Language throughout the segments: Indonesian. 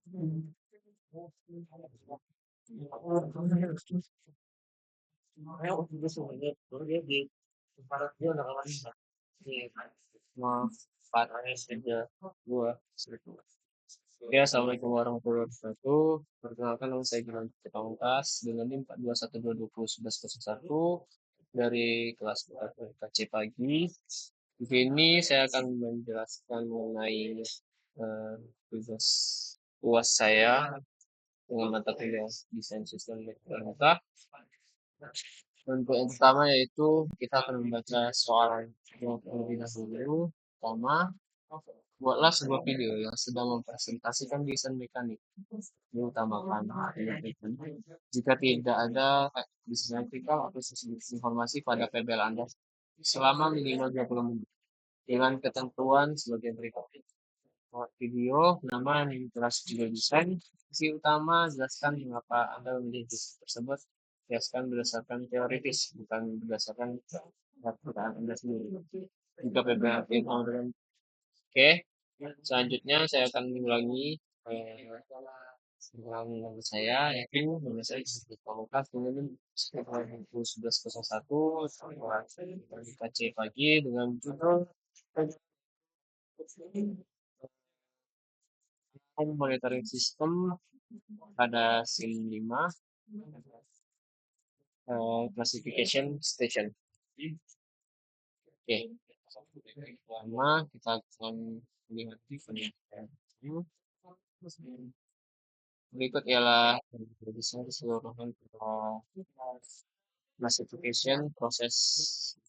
Ya, Assalamualaikum warahmatullahi wabarakatuh. Perkenalkan nama saya Gilang Pamungkas dengan NIM 42121101 dari kelas KC pagi. Di sini saya akan menjelaskan mengenai tugas UAS saya dengan mata kuliah desain sistem elektronika. Untuk yang pertama yaitu kita akan membaca soal yang terlebih dahulu. Pertama, buatlah sebuah video yang sedang mempresentasikan desain mekanik. Diutamakan jika tidak ada desain elektrikal atau informasi pada PBL Anda selama minimal 20 menit dengan ketentuan sebagai berikut. Video, nama, jelas juga desain, isi utama, jelaskan mengapa Anda memilih desain tersebut, jelaskan berdasarkan teoritis, bukan berdasarkan perkataan Anda sendiri. Jika PBL dengan oke, selanjutnya saya akan mengulangi nama saya, yakin nama saya Pamungkas dengan 1101 dari KC pagi dengan judul monitoring system pada SIM 5 classification station. Oke, pertama kita akan melihat berikut ialah desain keseluruhan classification proses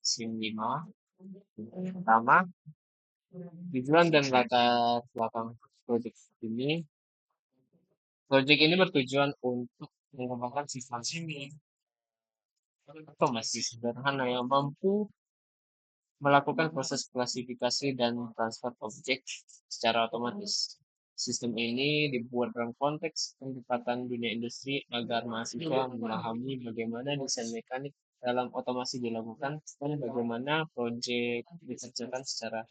SIM 5. Pertama, tujuan dan latar belakang proyek ini. Proyek ini bertujuan untuk mengembangkan sistem SIM otomasi sederhana yang mampu melakukan proses klasifikasi dan transfer objek secara otomatis. Sistem ini dibuat dalam konteks peningkatan dunia industri agar mahasiswa memahami bagaimana desain mekanik dalam otomasi dilakukan dan bagaimana proyek dikerjakan secara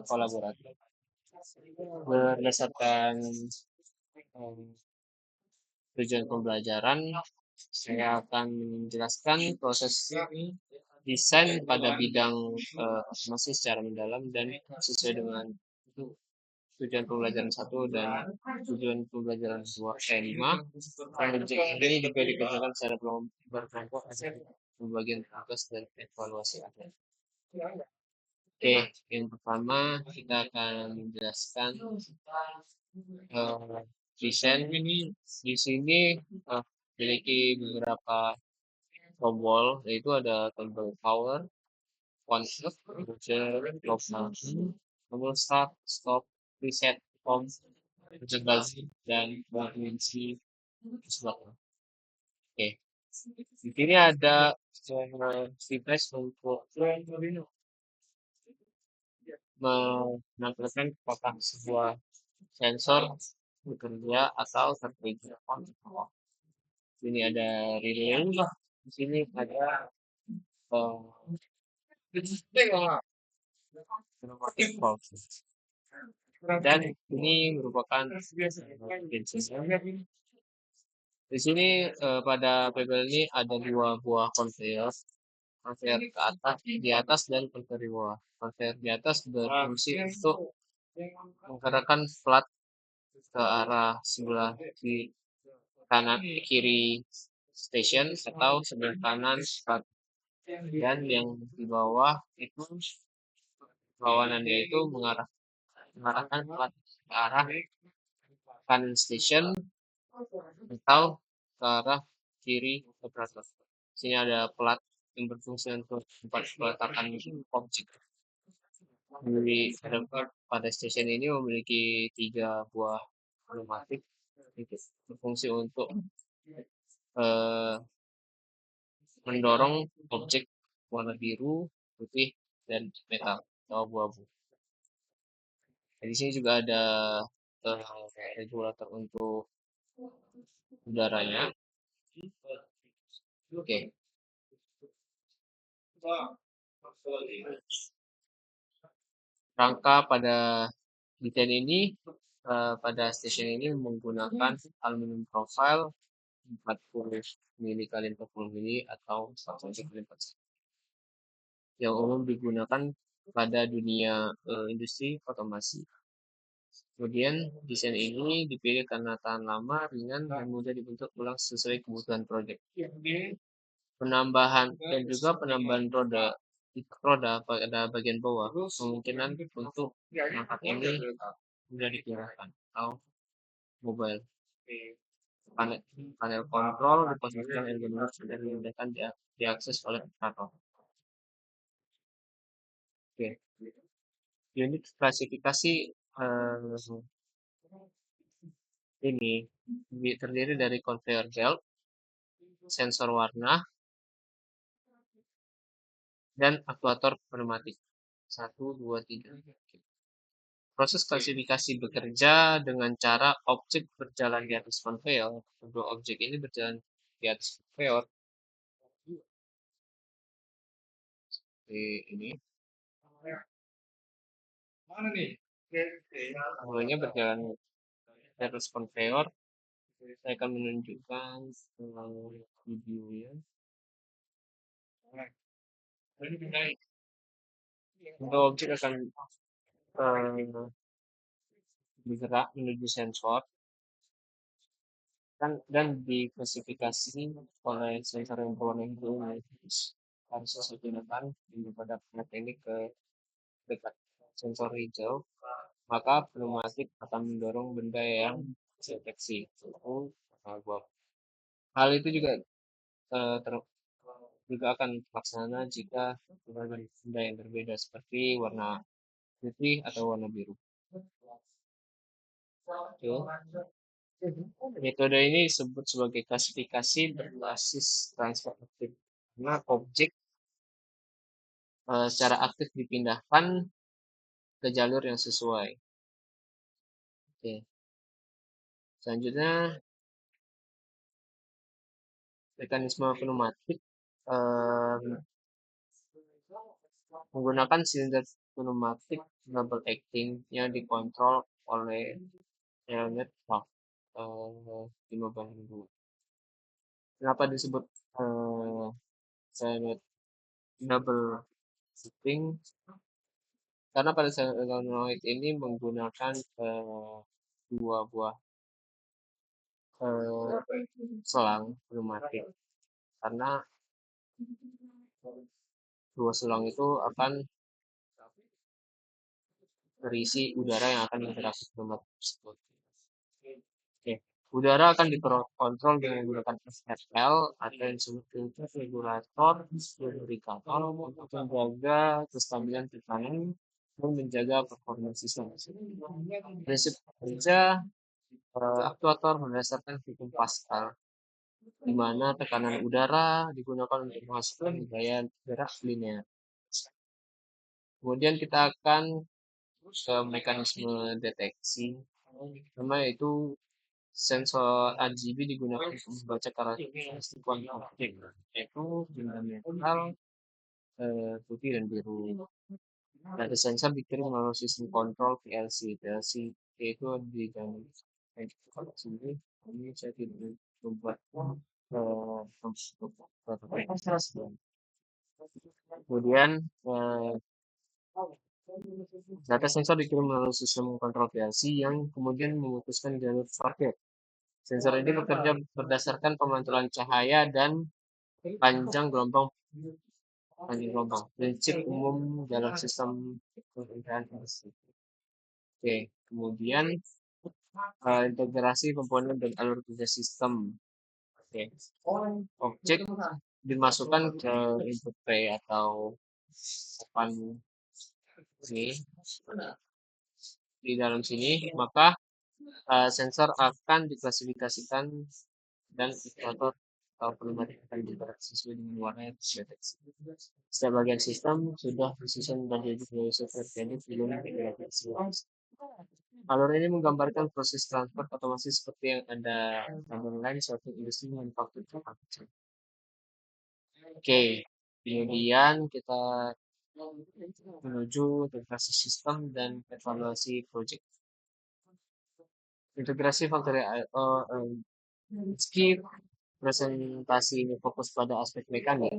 kolaboratif. Berdasarkan tujuan pembelajaran, saya akan menjelaskan proses desain pada bidang otomasi secara mendalam dan sesuai dengan tujuan pembelajaran 1 dan tujuan pembelajaran 5. Proyek ini juga dikerjakan secara berkelompok pembagian tugas dan evaluasi akhir. Oke, yang pertama kita akan menjelaskan desain ini. Di sini memiliki beberapa tombol, yaitu ada tombol power, on off, lock tombol start, stop, reset, home, konsentrasi, dan kunci slot. Oke, di sini ada device untuk menampilkan apakah sebuah sensor bekerja atau tertrigger. Ini ada relay, di sini ada dan ini merupakan di sini pada PBL ini ada 2 buah konveyor ke atas, di atas dan konveyor di bawah. Konveyor di atas berfungsi untuk menggerakkan plat ke arah sebelah kanan kiri station atau sebelah kanan plat, dan yang di bawah itu lawanannya itu mengarahkan plat ke arah kanan station atau ke arah kiri operator. Sini ada plat yang berfungsi untuk tempat peletakan objek. Pada station ini memiliki 3 buah pneumatik berfungsi untuk mendorong objek warna biru, putih, dan metal atau abu-abu. Di sini juga ada regulator untuk udaranya. Oke. Rangka pada desain ini pada stasiun ini menggunakan aluminium profile 40 mili kali 40 mili atau 40 kali 40 yang umum digunakan pada dunia industri otomasi. Kemudian desain ini dipilih karena tahan lama, ringan, dan mudah dibentuk ulang sesuai kebutuhan proyek. Penambahan dan juga penambahan roda pada bagian bawah kemungkinan untuk mengangkat ini mudah digunakan atau mobile. Panel, panel kontrol diposisikan ergonomis dan memudahkan diakses oleh operator. Oke. Unit klasifikasi ini terdiri dari conveyor belt, sensor warna, dan aktuator pneumatik. 1, 2, 3. Proses klasifikasi bekerja dengan cara objek berjalan di atas konveyor. Kedua objek ini berjalan di atas konveyor. Ini. Mana nih? Keduanya berjalan di atas konveyor. Saya akan menunjukkan videonya. Kedua objek akan bergerak menuju sensor dan diklasifikasi oleh sensor yang berwarna hijau ini harus saya gunakan pada plat ini ke dekat sensor hijau, maka pneumatik akan mendorong benda yang deteksi. Hal itu juga juga akan terlaksana jika benda yang berbeda seperti warna putih atau warna biru. Metode ini disebut sebagai klasifikasi berbasis transfer aktif, karena objek secara aktif dipindahkan ke jalur yang sesuai. Oke. Selanjutnya mekanisme pneumatik menggunakan silinder pneumatik double acting yang dikontrol oleh element valve 5 banding 2. Kenapa disebut cylinder double acting? Karena pada solenoid ini menggunakan dua buah selang pneumatik, karena dua selang itu akan berisi udara yang akan berinteraksi pneumatik tersebut. Oke. Udara akan dikontrol dengan menggunakan FRL atau yang disebut regulator lubrikator untuk menjaga kestabilan tekanan dan menjaga performa sistem. Prinsip kerja aktuator berdasarkan hukum Pascal, di mana tekanan udara digunakan untuk menghasilkan gaya gerak linear. Kemudian kita akan ke mekanisme deteksi, pertama yaitu sensor RGB digunakan untuk membaca karakteristik warna objek, yaitu benda metal, putih dan biru. Data sensor dikirim melalui sistem kontrol PLC. PLC itu di dalam sini. Ini saya tidak membuat kemudian data sensor dikirim melalui sistem kontrol PLC yang kemudian memutuskan jalur parkir. Sensor ini bekerja berdasarkan pemantulan cahaya dan panjang gelombang. Prinsip umum dalam sistem pemerintahan industri. Oke, kemudian integrasi komponen dan alur kerja sistem. Oke, objek dimasukkan ke input tray atau papan ini di dalam sini, maka sensor akan diklasifikasikan dan aktuator atau pneumatik akan diinteraksi sesuai dengan warna yang terdeteksi. Setiap bagian sistem sudah disusun dan diedit melalui software teknik sebelum diintegrasi. Alur ini menggambarkan proses transport otomasi seperti yang ada gambar lain suatu industri manufaktur. Oke, kemudian kita menuju integrasi sistem dan evaluasi proyek. Integrasi faktor I/O, meski presentasi ini fokus pada aspek mekanik,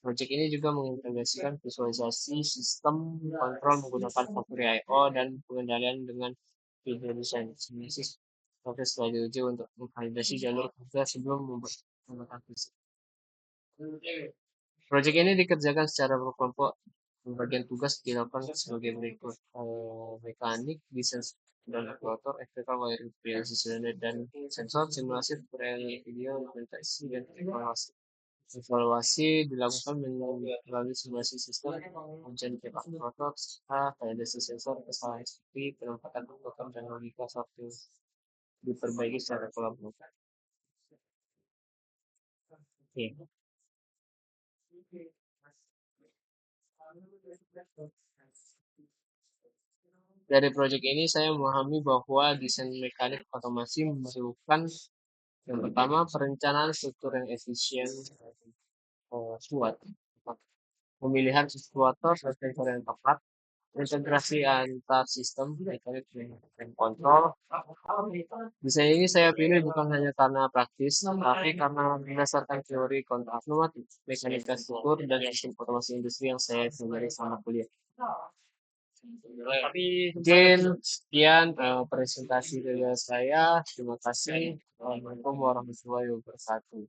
proyek ini juga mengintegrasikan visualisasi sistem kontrol menggunakan faktor I/O dan pengendalian dengan video design. Simulasi proses setelah diuji untuk mengkalibrasi jalur kerja sebelum membuat pembuatan fisik. Proyek ini dikerjakan secara berkelompok. Pembagian tugas dilakukan sebagai berikut: mekanik, desain dan aktuator, elektrikal, wiring, PLC silinder dan sensor, simulasi, video, implementasi, dan evaluasi. Evaluasi dilakukan melalui simulasi sistem, ujian cetak aktuator, serta validasi sensor, kesalahan seperti penempatan program dan logika software diperbaiki secara kolaboratif. Oke. Dari proyek ini saya memahami bahwa desain mekanik otomasi memerlukan yang pertama perencanaan struktur yang efisien, kuat, pemilihan aktuator dan sensor yang tepat, integrasi antar sistem mekanik dan kontrol. Desain ini saya pilih bukan hanya karena praktis, tapi karena berdasarkan teori kontak pneumatik, mekanika struktur, dan sistem otomasi industri yang saya pelajari selama kuliah. Mungkin sekian presentasi dari saya. Terima kasih. Assalamualaikum warahmatullahi wabarakatuh.